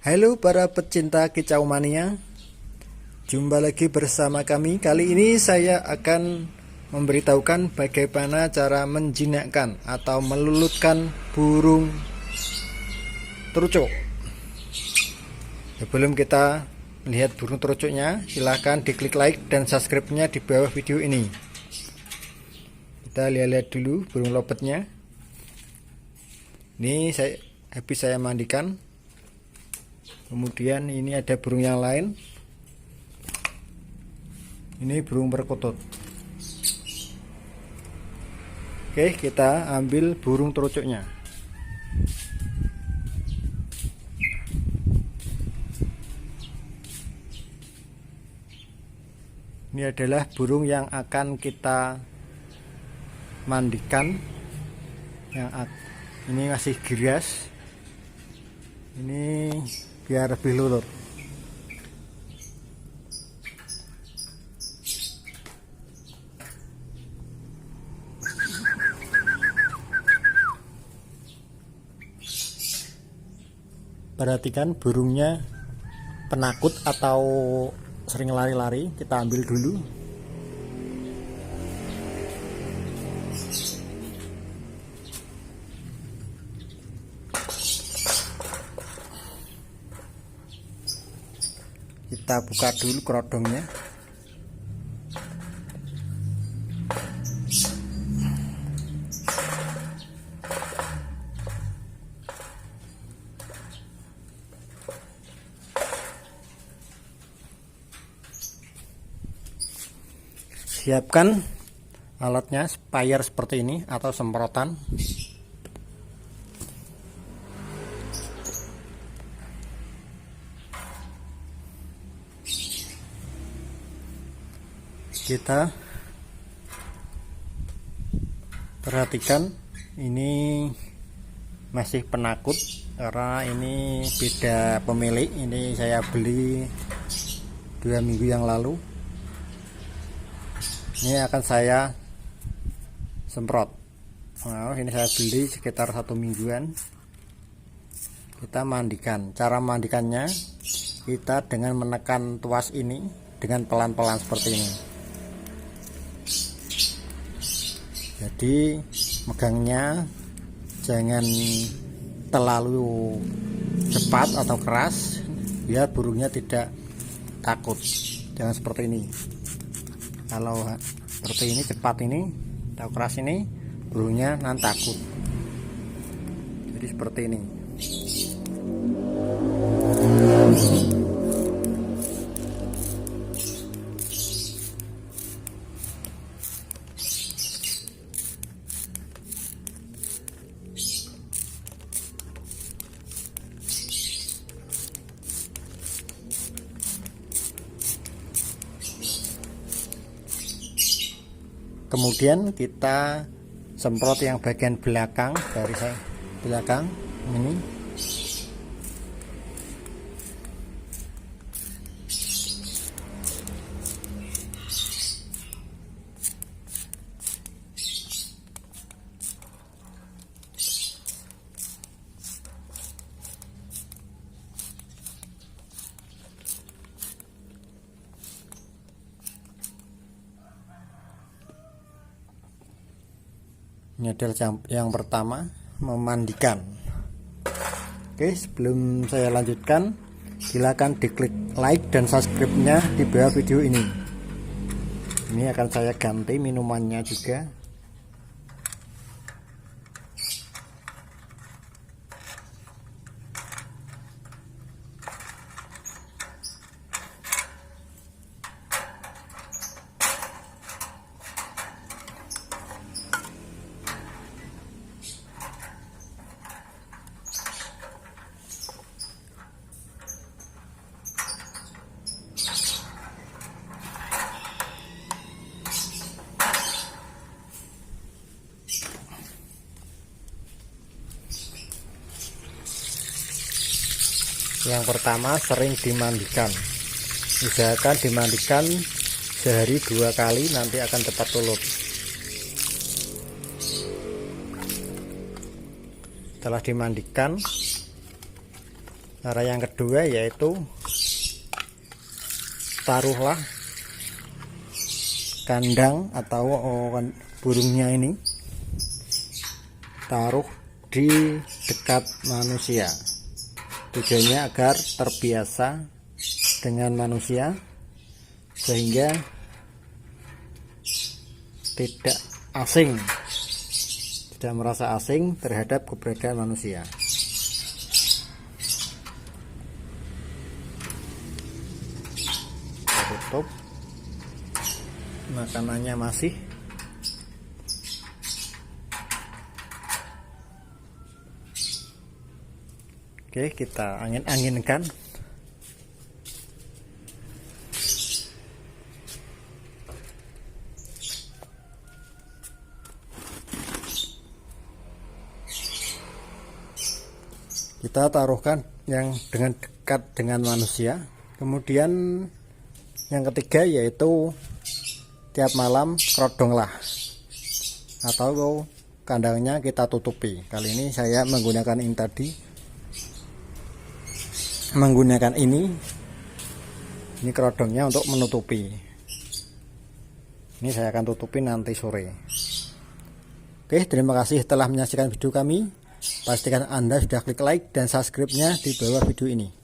Halo para pecinta kicau mania, jumpa lagi bersama kami. Kali ini saya akan memberitahukan bagaimana cara menjinakkan atau melulutkan burung terucuk. Sebelum kita melihat burung terucuknya, silahkan diklik like dan subscribe-nya di bawah video ini. Kita lihat dulu burung lopetnya. Ini habis saya mandikan. Kemudian ini ada burung yang lain. Ini burung perkutut. Oke, kita ambil burung terucuknya. Ini adalah burung yang akan kita mandikan. Ini masih giras. Ini biar lebih lulut. Perhatikan burungnya penakut atau sering lari-lari, kita ambil dulu. Kita buka dulu kerodongnya. Siapkan alatnya, sprayer seperti ini atau semprotan. Kita perhatikan, ini masih penakut karena ini beda pemilik. Ini saya beli 2 minggu yang lalu. Ini akan saya semprot. Nah, ini saya beli sekitar 1 mingguan. Kita mandikan. Cara mandikannya, kita dengan menekan tuas ini dengan pelan-pelan seperti ini. Jadi megangnya jangan terlalu cepat atau keras, biar burungnya tidak takut. Jangan seperti ini. Kalau seperti ini cepat ini atau keras ini, burungnya nanti takut. Jadi seperti ini. Kemudian kita semprot yang bagian belakang dari belakang ini. Ini adalah yang pertama, memandikan. Oke, sebelum saya lanjutkan, silakan diklik like dan subscribe-nya di bawah video ini. Ini akan saya ganti minumannya juga. Yang pertama, sering dimandikan. Usahakan dimandikan sehari 2 kali, nanti akan cepat lulut. Setelah dimandikan, Cara yang kedua yaitu taruhlah kandang atau burungnya ini taruh di dekat manusia. Tujuannya agar terbiasa dengan manusia sehingga tidak asing, tidak merasa asing terhadap keberadaan manusia. Kita tutup, makanannya masih. Oke, kita angin-anginkan. Kita taruhkan yang dengan dekat dengan manusia. Kemudian yang ketiga yaitu tiap malam kerodonglah atau kandangnya kita tutupi. Kali ini saya menggunakan ini tadi, menggunakan ini kerodongnya untuk menutupi. Ini saya akan tutupi nanti sore. Oke, terima kasih telah menyaksikan video kami. Pastikan Anda sudah klik like dan subscribe-nya di bawah video ini.